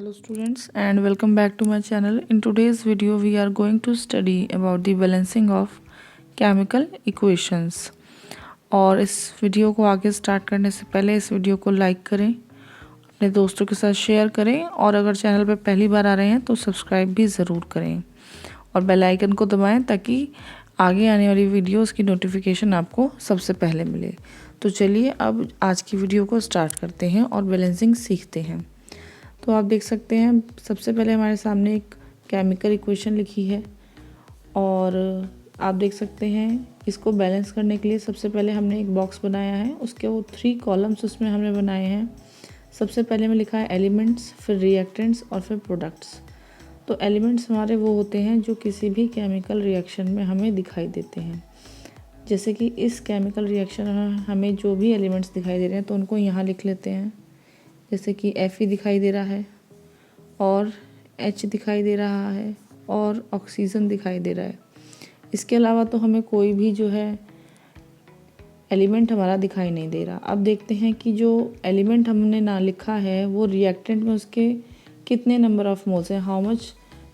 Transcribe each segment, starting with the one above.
Hello students and welcome back to my channel. In today's video we are going to study about the balancing of chemical equations. और इस video को आगे start करने से पहले इस वीडियो को लाइक करें, अपने दोस्तों के साथ शेयर करें और अगर चैनल पर पहली बार आ रहे हैं तो सब्सक्राइब भी ज़रूर करें और बेल आइकन को दबाएं ताकि आगे आने वाली वीडियोस की नोटिफिकेशन आपको सबसे पहले मिले। तो चलिए अब आज की वीडियो को स्टार्ट करते हैं और बैलेंसिंग सीखते हैं। तो आप देख सकते हैं सबसे पहले हमारे सामने एक केमिकल इक्वेशन लिखी है और आप देख सकते हैं इसको बैलेंस करने के लिए सबसे पहले हमने एक बॉक्स बनाया है, उसके वो 3 कॉलम्स उसमें हमने बनाए हैं। सबसे पहले में लिखा है एलिमेंट्स, फिर रिएक्टेंट्स और फिर प्रोडक्ट्स। तो एलिमेंट्स हमारे वो होते हैं जो किसी भी केमिकल रिएक्शन में हमें दिखाई देते हैं। जैसे कि इस केमिकल रिएक्शन में हमें जो भी एलिमेंट्स दिखाई दे रहे हैं तो उनको यहाँ लिख लेते हैं। जैसे कि Fe दिखाई दे रहा है और H दिखाई दे रहा है और ऑक्सीजन दिखाई दे रहा है। इसके अलावा तो हमें कोई भी जो है एलिमेंट हमारा दिखाई नहीं दे रहा। अब देखते हैं कि जो एलिमेंट हमने ना लिखा है वो रिएक्टेंट में उसके कितने नंबर ऑफ मोल्स हैं, how much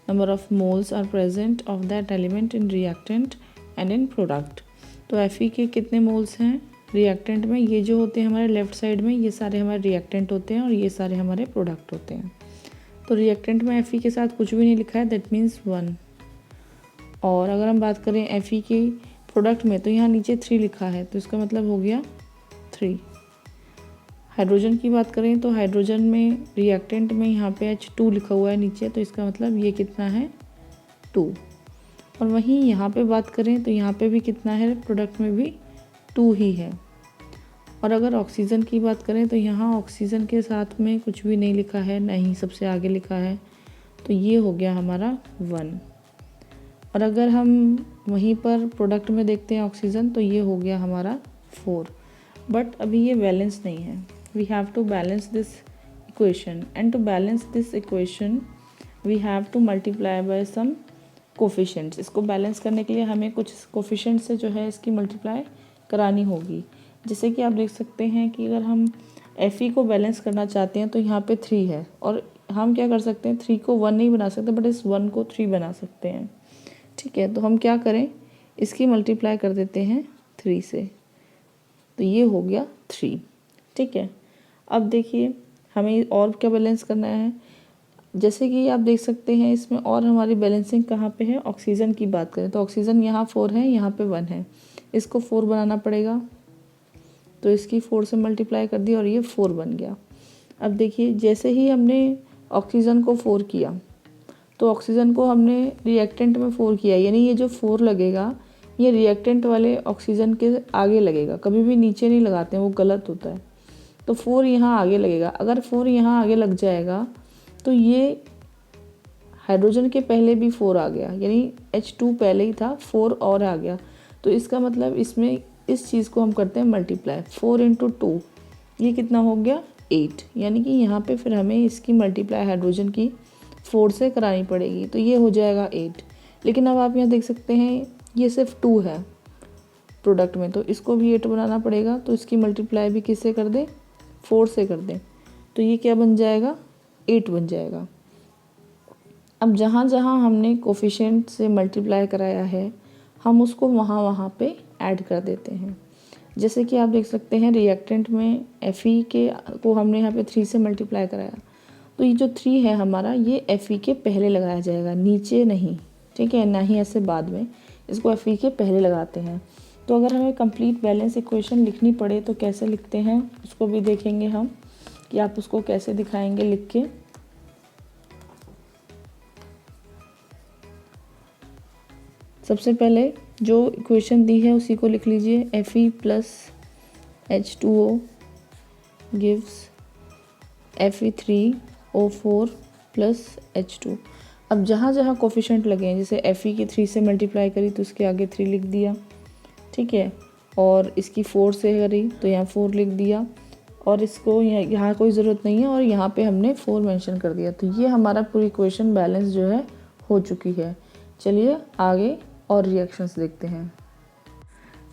number of moles are present of that element in reactant and in product. तो Fe के कितने मोल्स हैं रिएक्टेंट में, ये जो होते हैं हमारे लेफ़्ट साइड में ये सारे हमारे रिएक्टेंट होते हैं और ये सारे हमारे प्रोडक्ट होते हैं। तो रिएक्टेंट में Fe के साथ कुछ भी नहीं लिखा है, दैट मीन्स 1। और अगर हम बात करें Fe के प्रोडक्ट में तो यहाँ नीचे 3 लिखा है तो इसका मतलब हो गया 3। हाइड्रोजन की बात करें तो हाइड्रोजन में रिएक्टेंट में यहाँ पे H2 लिखा हुआ है नीचे, तो इसका मतलब ये कितना है 2। और वहीं यहाँ पे बात करें तो यहाँ पे भी कितना है, प्रोडक्ट में भी 2 ही है। और अगर ऑक्सीजन की बात करें तो यहाँ ऑक्सीजन के साथ में कुछ भी नहीं लिखा है, ना ही सबसे आगे लिखा है, तो ये हो गया हमारा 1। और अगर हम वहीं पर प्रोडक्ट में देखते हैं ऑक्सीजन तो ये हो गया हमारा 4। बट अभी ये बैलेंस नहीं है, we have to balance this equation and to balance this equation we have to multiply by some coefficients. इसको बैलेंस करने के लिए हमें कुछ कोफिशिएंट से जो है इसकी मल्टीप्लाई करानी होगी। जैसे कि आप देख सकते हैं कि अगर हम Fe को बैलेंस करना चाहते हैं तो यहाँ पे 3 है और हम क्या कर सकते हैं, 3 को 1 नहीं बना सकते बट इस 1 को 3 बना सकते हैं। ठीक है, तो हम क्या करें, इसकी मल्टीप्लाई कर देते हैं 3 से, तो ये हो गया 3। ठीक है, अब देखिए हमें और क्या बैलेंस करना है। जैसे कि आप देख सकते हैं इसमें और हमारी बैलेंसिंग कहाँ पे है, ऑक्सीजन की बात करें तो ऑक्सीजन यहाँ 4 है, यहाँ पे 1 है, इसको 4 बनाना पड़ेगा। तो इसकी 4 से मल्टीप्लाई कर दी और ये 4 बन गया। अब देखिए जैसे ही हमने ऑक्सीजन को 4 किया तो ऑक्सीजन को हमने रिएक्टेंट में 4 किया, यानी ये जो 4 लगेगा ये रिएक्टेंट वाले ऑक्सीजन के आगे लगेगा, कभी भी नीचे नहीं लगाते हैं, वो गलत होता है। तो 4 यहाँ आगे लगेगा। अगर 4 यहाँ आगे लग जाएगा तो ये हाइड्रोजन के पहले भी 4 आ गया, यानी H2 पहले ही था, 4 और आ गया। तो इसका मतलब इसमें इस चीज़ को हम करते हैं मल्टीप्लाई, 4 × 2 ये कितना हो गया 8, यानी कि यहाँ पे फिर हमें इसकी मल्टीप्लाई हाइड्रोजन की 4 से करानी पड़ेगी, तो ये हो जाएगा 8। लेकिन अब आप यहाँ देख सकते हैं ये सिर्फ 2 है प्रोडक्ट में, तो इसको भी 8 बनाना पड़ेगा, तो इसकी मल्टीप्लाई भी किससे कर दें, 4 से कर दें, तो ये क्या बन जाएगा 8 बन जाएगा। अब जहाँ जहाँ हमने कोफिशिएंट से मल्टीप्लाई कराया है हम उसको वहाँ वहाँ पे ऐड कर देते हैं। जैसे कि आप देख सकते हैं रिएक्टेंट में Fe के को हमने यहाँ पे 3 से मल्टीप्लाई कराया, तो ये जो 3 है हमारा ये Fe के पहले लगाया जाएगा, नीचे नहीं। ठीक है, ना ही ऐसे बाद में, इसको Fe के पहले लगाते हैं। तो अगर हमें कंप्लीट बैलेंस इक्वेशन लिखनी पड़े तो कैसे लिखते हैं उसको भी देखेंगे हम, कि आप उसको कैसे दिखाएंगे लिख के। सबसे पहले जो इक्वेशन दी है उसी को लिख लीजिए, Fe + H2O gives Fe3O4 + H2। अब जहाँ जहाँ कोफिशिएंट लगे हैं, जैसे Fe की 3 से मल्टीप्लाई करी तो उसके आगे 3 लिख दिया। ठीक है, और इसकी 4 से करी तो यहाँ 4 लिख दिया, और इसको यहाँ कोई ज़रूरत नहीं है और यहाँ पे हमने 4 मेंशन कर दिया। तो ये हमारा पूरी इक्वेशन बैलेंस जो है हो चुकी है। चलिए आगे और रिएक्शंस देखते हैं।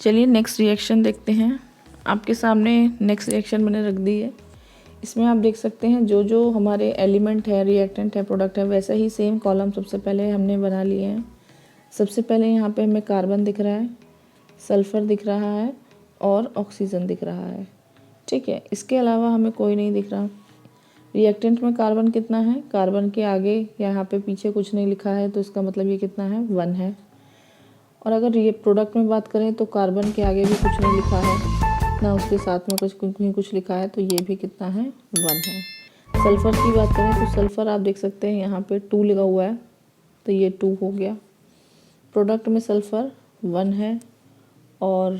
चलिए नेक्स्ट रिएक्शन देखते हैं। आपके सामने नेक्स्ट रिएक्शन मैंने रख दी है। इसमें आप देख सकते हैं जो जो हमारे एलिमेंट है, रिएक्टेंट है, प्रोडक्ट है, वैसा ही सेम कॉलम सबसे पहले हमने बना लिए हैं। सबसे पहले यहाँ पे हमें कार्बन दिख रहा है, सल्फ़र दिख रहा है और ऑक्सीजन दिख रहा है। ठीक है, इसके अलावा हमें कोई नहीं दिख रहा। रिएक्टेंट में कार्बन कितना है, कार्बन के आगे यहाँ पे पीछे कुछ नहीं लिखा है, तो इसका मतलब ये कितना है, 1 है। और अगर ये प्रोडक्ट में बात करें तो कार्बन के आगे भी कुछ नहीं लिखा है, ना उसके साथ में कुछ लिखा है, तो ये भी कितना है, 1 है। सल्फ़र की बात करें तो सल्फ़र आप देख सकते हैं यहाँ पे 2 लगा हुआ है, तो ये 2 हो गया। प्रोडक्ट में सल्फ़र 1 है और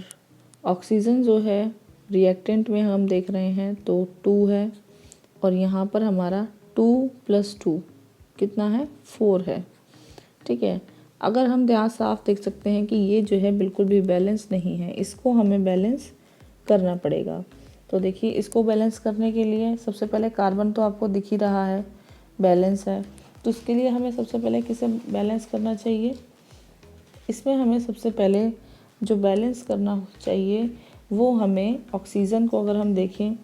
ऑक्सीजन जो है रिएक्टेंट में हम देख रहे हैं तो 2 है और यहाँ पर हमारा 2 + 2 कितना है, 4 है। ठीक है, अगर हम ध्यान साफ देख सकते हैं कि ये जो है बिल्कुल भी बैलेंस नहीं है, इसको हमें बैलेंस करना पड़ेगा। तो देखिए, इसको बैलेंस करने के लिए सबसे पहले कार्बन तो आपको दिख ही रहा है बैलेंस है, तो इसके लिए हमें सबसे पहले किसे बैलेंस करना चाहिए। इसमें हमें सबसे पहले जो बैलेंस करना चाहिए वो हमें ऑक्सीजन को अगर हम देखें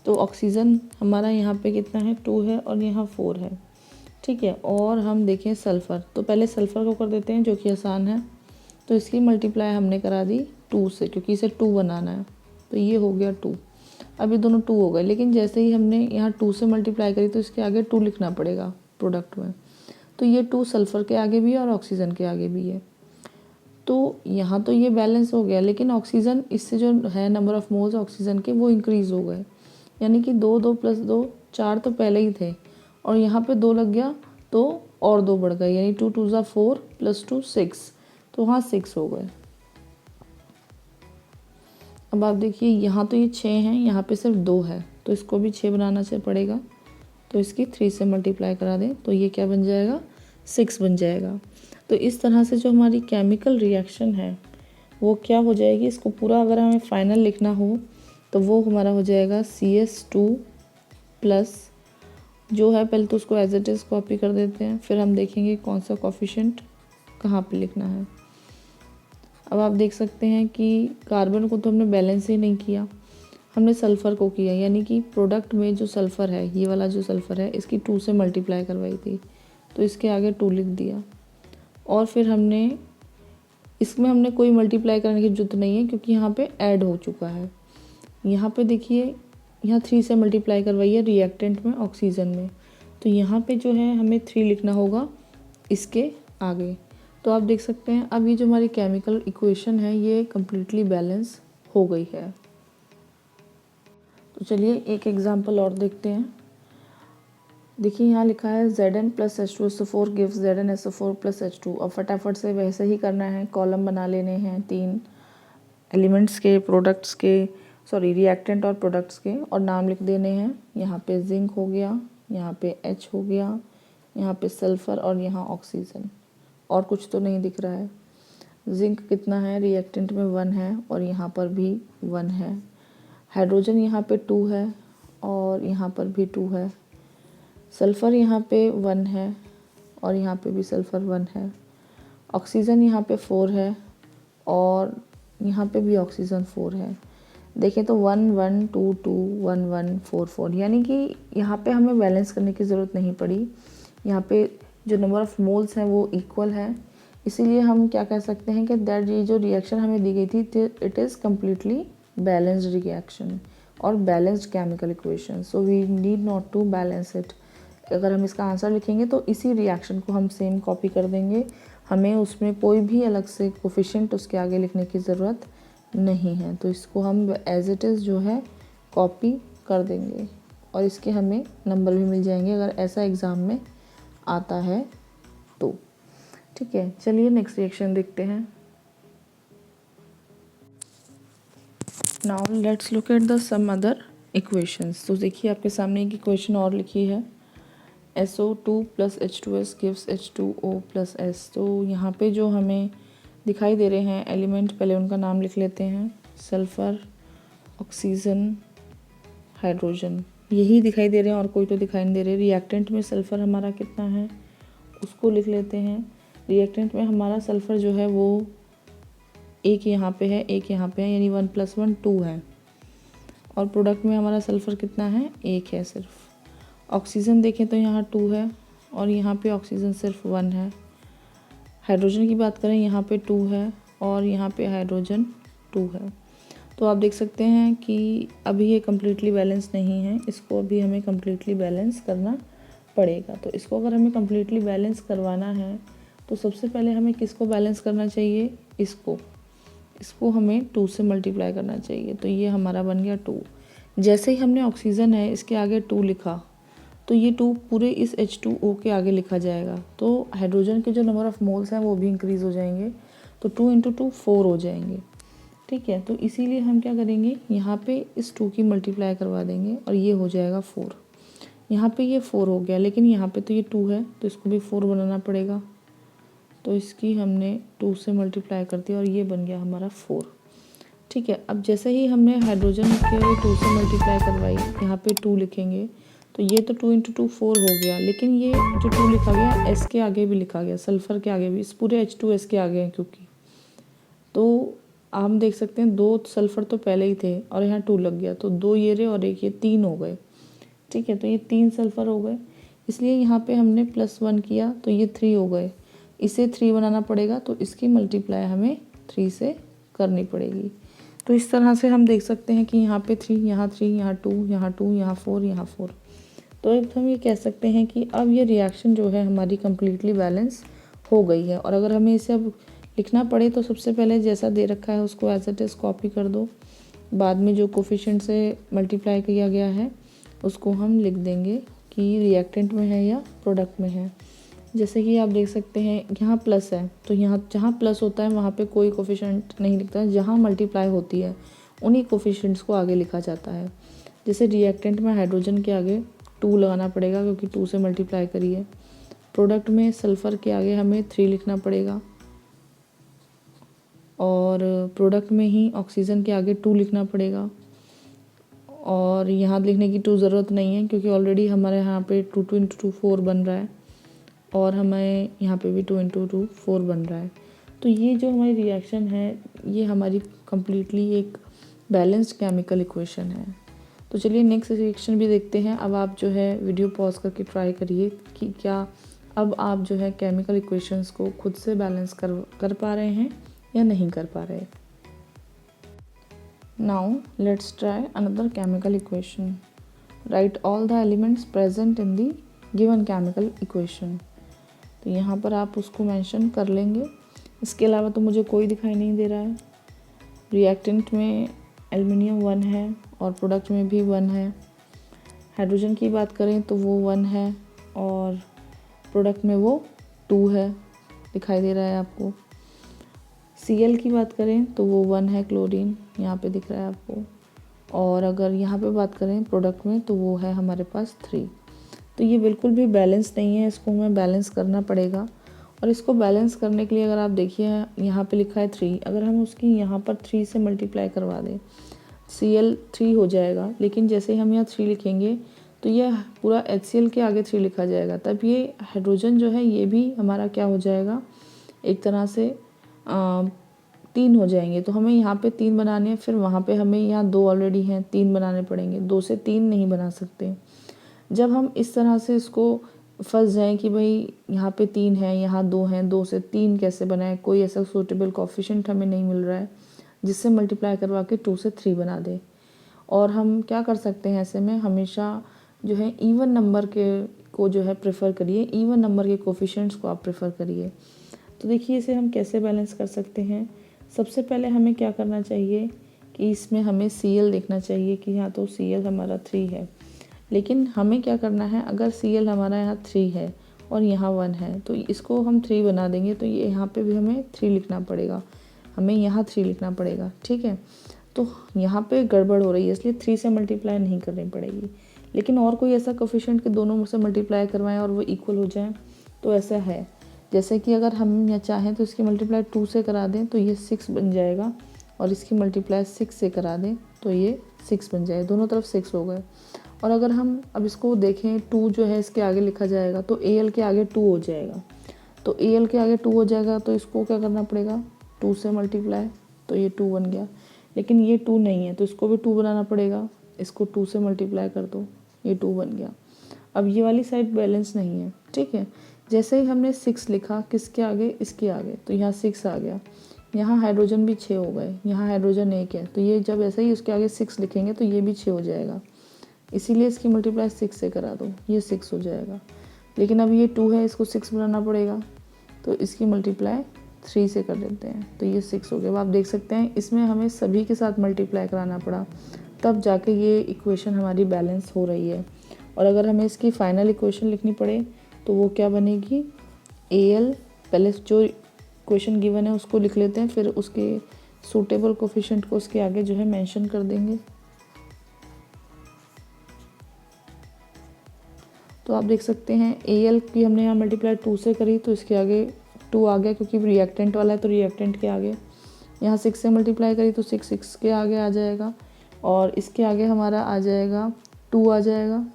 तो ऑक्सीजन हमारा यहाँ पे कितना है, 2 है और यहाँ 4 है। ठीक है, और हम देखें सल्फ़र, तो पहले सल्फ़र को कर देते हैं जो कि आसान है। तो इसकी मल्टीप्लाई हमने करा दी 2 से, क्योंकि इसे 2 बनाना है, तो ये हो गया 2। अब ये दोनों 2 हो गए, लेकिन जैसे ही हमने यहाँ 2 से मल्टीप्लाई करी तो इसके आगे 2 लिखना पड़ेगा प्रोडक्ट में। तो ये 2 सल्फ़र के आगे भी है और ऑक्सीजन के आगे भी है, तो यहाँ तो ये बैलेंस हो गया, लेकिन ऑक्सीजन इससे जो है नंबर ऑफ़ मोल्स ऑक्सीजन के वो इंक्रीज़ हो गए, यानी कि 2 2 + 2 4 तो पहले ही थे और यहाँ पे 2 लग गया तो और 2 बढ़ गए, यानी 2 2 4 + 2 6, तो वहाँ 6 हो गए। अब आप देखिए, यहाँ तो ये 6 हैं, यहाँ पे सिर्फ 2 है, तो इसको भी 6 बनाना से पड़ेगा, तो इसकी 3 से मल्टीप्लाई करा दें तो ये क्या बन जाएगा, 6 बन जाएगा। तो इस तरह से जो हमारी केमिकल रिएक्शन है वो क्या हो जाएगी, इसको पूरा अगर हमें फाइनल लिखना हो तो वो हमारा हो जाएगा CS2 प्लस जो है, पहले तो उसको एज इट इज़ कॉपी कर देते हैं, फिर हम देखेंगे कौन सा कोफिशिएंट कहाँ पे लिखना है। अब आप देख सकते हैं कि कार्बन को तो हमने बैलेंस ही नहीं किया, हमने सल्फ़र को किया, यानी कि प्रोडक्ट में जो सल्फ़र है, ये वाला जो सल्फ़र है, इसकी 2 से मल्टीप्लाई करवाई थी, तो इसके आगे 2 लिख दिया। और फिर इसमें हमने कोई मल्टीप्लाई करने की ज़रूरत नहीं है, क्योंकि यहाँ पे ऐड हो चुका है। यहाँ पे देखिए, यहाँ 3 से मल्टीप्लाई करवाई है रिएक्टेंट में, ऑक्सीजन में, तो यहाँ पे जो है हमें 3 लिखना होगा इसके आगे। तो आप देख सकते हैं अब ये जो हमारी केमिकल इक्वेशन है ये कम्प्लीटली बैलेंस हो गई है। तो चलिए एक एग्जांपल और देखते हैं। देखिए यहाँ लिखा है Zn + H2SO4 gives ZnSO4 + H2। अब फटाफट से वैसे ही करना है, कॉलम बना लेने हैं 3 एलिमेंट्स के, प्रोडक्ट्स के, सॉरी रिएक्टेंट और प्रोडक्ट्स के, और नाम लिख देने हैं। यहाँ पे जिंक हो गया, यहाँ पे H हो गया, यहाँ पे सल्फ़र और यहाँ ऑक्सीजन, और कुछ तो नहीं दिख रहा है। जिंक कितना है, रिएक्टेंट में 1 है और यहाँ पर भी 1 है। हाइड्रोजन यहाँ पे 2 है और यहाँ पर भी 2 है। सल्फ़र यहाँ पे 1 है और यहाँ पे भी सल्फ़र 1 है। ऑक्सीजन यहाँ पे 4 है और यहाँ पे भी ऑक्सीजन 4 है। देखें तो 1 1 2 2 1 1 4 4, यानी कि यहाँ पे हमें बैलेंस करने की ज़रूरत नहीं पड़ी। यहाँ पे जो नंबर ऑफ़ मोल्स हैं वो इक्वल है, इसीलिए हम क्या कह सकते हैं कि दैट ये जो रिएक्शन हमें दी गई थी it is completely balanced reaction और balanced chemical equation, so we need not to balance it. अगर हम इसका आंसर लिखेंगे तो इसी रिएक्शन को हम सेम कॉपी कर देंगे, हमें उसमें कोई भी अलग से कोफिशिएंट उसके आगे लिखने की ज़रूरत नहीं है। तो इसको हम एज इट इज़ जो है कॉपी कर देंगे और इसके हमें नंबर भी मिल जाएंगे अगर ऐसा एग्ज़ाम में आता है तो। ठीक है, चलिए नेक्स्ट रिएक्शन देखते हैं। Now let's look at the some other equations. तो देखिए आपके सामने एक इक्वेशन और लिखी है, SO2 + H2S gives H2O + S। तो यहाँ पे जो हमें दिखाई दे रहे हैं एलिमेंट, पहले उनका नाम लिख लेते हैं। सल्फ़र, ऑक्सीजन, हाइड्रोजन, यही दिखाई दे रहे हैं और कोई तो दिखाई नहीं दे रहे। रिएक्टेंट में सल्फ़र हमारा कितना है उसको लिख लेते हैं। रिएक्टेंट में हमारा सल्फ़र जो है वो एक यहाँ पे है, एक यहाँ पे है, यानी 1 + 1 2 है। और प्रोडक्ट में हमारा सल्फ़र कितना है, 1 है सिर्फ। ऑक्सीजन देखें तो यहाँ 2 है और यहाँ पे ऑक्सीजन सिर्फ 1 है। हाइड्रोजन की बात करें यहाँ पे 2 है और यहाँ पे हाइड्रोजन 2 है। तो आप देख सकते हैं कि अभी ये कम्प्लीटली बैलेंस नहीं है, इसको अभी हमें कम्प्लीटली बैलेंस करना पड़ेगा। तो इसको अगर हमें कम्प्लीटली बैलेंस करवाना है तो सबसे पहले हमें किसको बैलेंस करना चाहिए, इसको हमें 2 से मल्टीप्लाई करना चाहिए। तो ये हमारा बन गया 2। जैसे ही हमने ऑक्सीजन है इसके आगे 2 लिखा तो ये 2 पूरे इस H2O के आगे लिखा जाएगा। तो हाइड्रोजन के जो नंबर ऑफ़ मोल्स हैं वो भी इंक्रीज़ हो जाएंगे। तो 2 × 2 4 हो जाएंगे, ठीक है। तो इसीलिए हम क्या करेंगे, यहाँ पे इस 2 की मल्टीप्लाई करवा देंगे और ये हो जाएगा 4। यहाँ पे ये 4 हो गया, लेकिन यहाँ पे तो ये 2 है तो इसको भी 4 बनाना पड़ेगा। तो इसकी हमने 2 से मल्टीप्लाई कर दिया और ये बन गया हमारा 4, ठीक है। अब जैसे ही हमने हाइड्रोजन के 2 से मल्टीप्लाई करवाई, यहाँ पे 2 लिखेंगे तो ये तो 2 × 2 4 हो गया, लेकिन ये जो 2 लिखा गया एस के आगे भी लिखा गया, सल्फ़र के आगे भी, इस पूरे H2S के आगे हैं क्योंकि। तो हम देख सकते हैं 2 सल्फ़र तो पहले ही थे और यहाँ 2 लग गया, तो 2 ये रहे और 1 ये, 3 हो गए, ठीक है। तो ये 3 सल्फ़र हो गए, इसलिए यहाँ पे हमने +1 किया तो ये 3 हो गए। इसे 3 बनाना पड़ेगा तो इसकी मल्टीप्लाई हमें 3 से करनी पड़ेगी। तो इस तरह से हम देख सकते हैं कि यहाँ पे 3, यहाँ 3, यहाँ 2, यहाँ 2, यहाँ 4, यहाँ 4। तो अब हम ये कह सकते हैं कि अब ये रिएक्शन जो है हमारी कम्प्लीटली बैलेंस हो गई है। और अगर हमें इसे अब लिखना पड़े तो सबसे पहले जैसा दे रखा है उसको एज इट इज़ कॉपी कर दो, बाद में जो कोफिशिएंट से मल्टीप्लाई किया गया है उसको हम लिख देंगे कि रिएक्टेंट में है या प्रोडक्ट में है। जैसे कि आप देख सकते हैं यहाँ प्लस है, तो यहाँ जहाँ प्लस होता है वहाँ पे कोई कोफिशिएंट नहीं लिखता है, जहाँ मल्टीप्लाई होती है उन्हीं कोफिशिएंट्स को आगे लिखा जाता है। जैसे रिएक्टेंट में हाइड्रोजन के आगे 2 लगाना पड़ेगा क्योंकि 2 से मल्टीप्लाई करिए। प्रोडक्ट में सल्फ़र के आगे हमें 3 लिखना पड़ेगा और प्रोडक्ट में ही ऑक्सीजन के आगे 2 लिखना पड़ेगा। और यहाँ लिखने की 2 ज़रूरत नहीं है क्योंकि ऑलरेडी हमारे यहाँ पे 2 × 2 4 बन रहा है और हमें यहाँ पे भी 2 × 2 4 बन रहा है। तो ये जो हमारी रिएक्शन है ये हमारी कम्प्लीटली एक बैलेंस्ड केमिकल इक्वेशन है। तो चलिए नेक्स्ट रिएक्शन भी देखते हैं। अब आप जो है वीडियो पॉज करके ट्राई करिए कि क्या अब आप जो है केमिकल इक्वेशंस को खुद से बैलेंस कर पा रहे हैं या नहीं कर पा रहे। Now let's try another chemical equation. Right all the elements present in the given chemical equation. तो यहाँ पर आप उसको मेंशन कर लेंगे। इसके अलावा तो मुझे कोई दिखाई नहीं दे रहा है। रिएक्टेंट में एल्युमिनियम 1 है और प्रोडक्ट में भी 1 है। हाइड्रोजन की बात करें तो वो 1 है और प्रोडक्ट में वो 2 है, दिखाई दे रहा है आपको। Cl की बात करें तो वो 1 है, क्लोरीन यहाँ पे दिख रहा है आपको। और अगर यहाँ पे बात करें प्रोडक्ट में तो वो है हमारे पास 3। तो ये बिल्कुल भी बैलेंस नहीं है, इसको हमें बैलेंस करना पड़ेगा। और इसको बैलेंस करने के लिए अगर आप देखिए यहाँ पे लिखा है 3, अगर हम उसकी यहाँ पर 3 से मल्टीप्लाई करवा दें Cl 3 हो जाएगा, लेकिन जैसे ही हम यहाँ 3 लिखेंगे तो ये पूरा HCl के आगे 3 लिखा जाएगा, तब ये हाइड्रोजन जो है ये भी हमारा क्या हो जाएगा, एक तरह से 3 हो जाएंगे। तो हमें यहाँ पे 3 बनाने हैं, फिर वहाँ पे हमें यहाँ 2 ऑलरेडी हैं, 3 बनाने पड़ेंगे। 2 से 3 नहीं बना सकते। जब हम इस तरह से इसको फंस जाएं कि भाई यहाँ पे 3 है, यहाँ 2 हैं, 2 से 3 कैसे बनाए, कोई ऐसा सूटेबल कोफिशिएंट हमें नहीं मिल रहा है जिससे मल्टीप्लाई करवा के 2 से 3 बना दे। और हम क्या कर सकते हैं, ऐसे में हमेशा जो है इवन नंबर को जो है प्रेफर करिए, इवन नंबर के कोफिशिएंट्स को आप प्रेफर करिए। तो देखिए इसे हम कैसे बैलेंस कर सकते हैं। सबसे पहले हमें क्या करना चाहिए कि इसमें हमें Cl देखना चाहिए कि यहाँ तो Cl हमारा 3 है, लेकिन हमें क्या करना है, अगर Cl हमारा यहाँ 3 है और यहाँ 1 है तो इसको हम 3 बना देंगे। तो ये यहाँ पे भी हमें 3 लिखना पड़ेगा, हमें यहाँ 3 लिखना पड़ेगा, ठीक है। तो यहाँ पे गड़बड़ हो रही है, इसलिए 3 से मल्टीप्लाई नहीं करनी पड़ेगी। लेकिन और कोई ऐसा कोफिशिएंट के दोनों से मल्टीप्लाई करवाएं और वो इक्वल हो जाए तो ऐसा है। जैसे कि अगर हम या चाहें तो इसकी मल्टीप्लाई 2 से करा दें तो ये 6 बन जाएगा, और इसकी मल्टीप्लाई 6 से करा दें तो ये 6 बन जाए, दोनों तरफ 6 हो गए। और अगर हम अब इसको देखें 2 जो है इसके आगे लिखा जाएगा तो Al के आगे 2 हो जाएगा। तो Al के आगे 2 हो जाएगा तो इसको क्या करना पड़ेगा, 2 से मल्टीप्लाई, तो ये 2 बन गया। लेकिन ये 2 नहीं है तो इसको भी 2 बनाना पड़ेगा, इसको 2 से मल्टीप्लाई कर दो, ये 2 बन गया। अब ये वाली साइड बैलेंस नहीं है, ठीक है। जैसे ही हमने 6 लिखा किसके आगे, इसके आगे, तो यहाँ 6 आ गया। यहाँ हाइड्रोजन भी 6 हो गए, यहाँ हाइड्रोजन 1 है, तो ये जब ऐसे ही उसके आगे 6 लिखेंगे तो ये भी 6 हो जाएगा। इसीलिए इसकी मल्टीप्लाई 6 से करा दो, ये 6 हो जाएगा। लेकिन अब ये 2 है, इसको 6 बनाना पड़ेगा, तो इसकी मल्टीप्लाई 3 से कर देते हैं, तो ये 6 हो गया। अब आप देख सकते हैं इसमें हमें सभी के साथ मल्टीप्लाई कराना पड़ा, तब जाके ये इक्वेशन हमारी बैलेंस हो रही है। और अगर हमें इसकी फाइनल इक्वेशन लिखनी पड़े तो वो क्या बनेगी, AL, पहले जो इक्वेशन गिवन है उसको लिख लेते हैं, फिर उसके सूटेबल कोफिशिएंट को उसके आगे जो है मेंशन कर देंगे। तो आप देख सकते हैं AL की हमने यहाँ मल्टीप्लाई 2 से करी, तो इसके आगे 2 आ गया, क्योंकि रिएक्टेंट वाला है तो रिएक्टेंट के आगे। यहाँ 6 से मल्टीप्लाई करी तो 6 के आगे आ जाएगा, और इसके आगे हमारा आ जाएगा 2 आ जाएगा,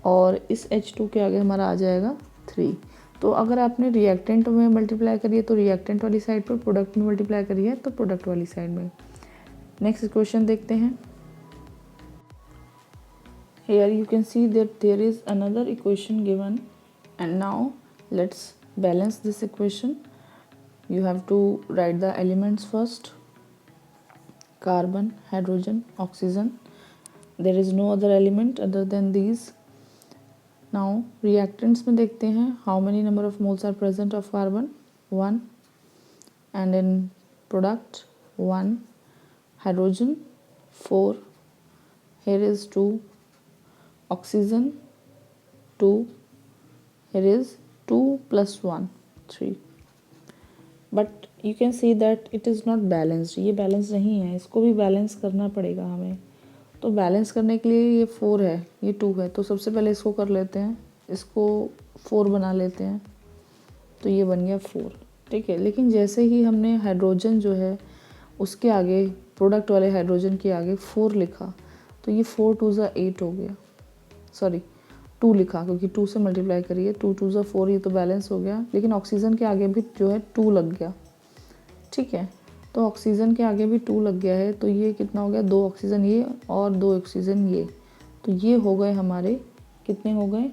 और इस H2 के आगे हमारा आ जाएगा 3। तो अगर आपने रिएक्टेंट में मल्टीप्लाई करिए तो रिएक्टेंट वाली साइड पर, प्रोडक्ट में मल्टीप्लाई करिए तो प्रोडक्ट वाली साइड में। नेक्स्ट इक्वेशन देखते हैं। Here you can see that there is another equation given, and now let's balance this equation. You have to write the elements first: carbon, hydrogen, oxygen. There is no other element other than these. Now reactants में देखते हैं how many number of moles are present of carbon, 1, and in product 1, hydrogen 4, here is 2, oxygen 2, here is 2 plus 1, 3, but you can see that it is not balanced. ये balance नहीं है, इसको भी balance करना पड़ेगा हमें। तो बैलेंस करने के लिए ये 4 है, ये 2 है, तो सबसे पहले इसको कर लेते हैं, इसको 4 बना लेते हैं, तो ये बन गया 4, ठीक है। लेकिन जैसे ही हमने हाइड्रोजन जो है उसके आगे, प्रोडक्ट वाले हाइड्रोजन के आगे 4 लिखा, तो ये 4 2 ज़ा 8 हो गया, सॉरी 2 लिखा क्योंकि 2 से मल्टीप्लाई करिए, 2 2 ज़ा 4, ये तो बैलेंस हो गया। लेकिन ऑक्सीजन के आगे भी जो है 2 लग गया, ठीक है। तो ऑक्सीजन के आगे भी 2 लग गया है, तो ये कितना हो गया, 2 ऑक्सीजन ये और 2 ऑक्सीजन ये, तो ये हो गए हमारे, कितने हो गए,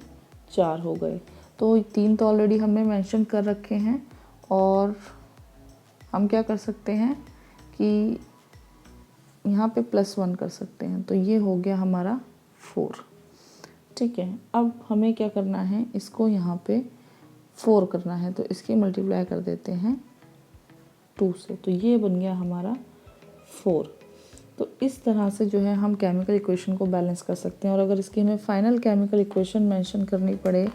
4 हो गए। तो 3 तो ऑलरेडी हमने मेंशन कर रखे हैं, और हम क्या कर सकते हैं कि यहाँ पे +1 कर सकते हैं, तो ये हो गया हमारा 4, ठीक है। अब हमें क्या करना है, इसको यहाँ पे 4 करना है, तो इसकी मल्टीप्लाई कर देते हैं 2 से, तो ये बन गया हमारा 4। तो इस तरह से जो है हम केमिकल इक्वेशन को बैलेंस कर सकते हैं। और अगर इसकी हमें फाइनल केमिकल इक्वेशन मेंशन करनी पड़े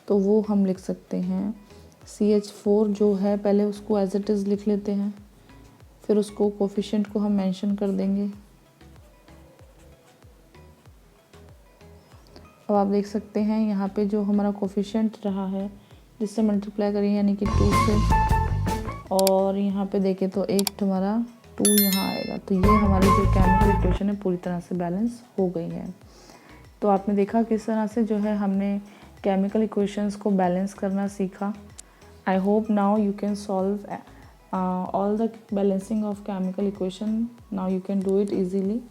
तो वो हम लिख सकते हैं CH4 जो है, पहले उसको एज इट इज़ लिख लेते हैं, फिर उसको कोफिशिएंट को हम मेंशन कर देंगे। अब आप देख सकते हैं यहाँ पे जो हमारा कोफिशिएंट रहा है जिससे मल्टीप्लाई करें, यानी कि 2 से, और यहाँ पे देखें तो एक हमारा 2 यहाँ आएगा, तो ये हमारी जो केमिकल इक्वेशन है पूरी तरह से बैलेंस हो गई है। तो आपने देखा किस तरह से जो है हमने केमिकल इक्वेशंस को बैलेंस करना सीखा। I hope now you can solve all the balancing of chemical equation, now you can do it easily.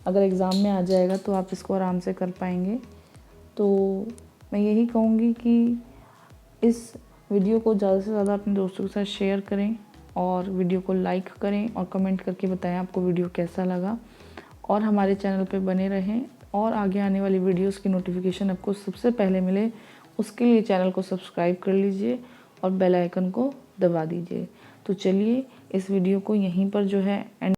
अगर एग्ज़ाम में आ जाएगा तो आप इसको आराम से कर पाएंगे। तो मैं यही कहूँगी कि इस वीडियो को ज़्यादा से ज़्यादा अपने दोस्तों के साथ शेयर करें, और वीडियो को लाइक करें, और कमेंट करके बताएं आपको वीडियो कैसा लगा, और हमारे चैनल पे बने रहें, और आगे आने वाली वीडियोस की नोटिफिकेशन आपको सबसे पहले मिले उसके लिए चैनल को सब्सक्राइब कर लीजिए और बेल आइकन को दबा दीजिए। तो चलिए इस वीडियो को यहीं पर जो है एंड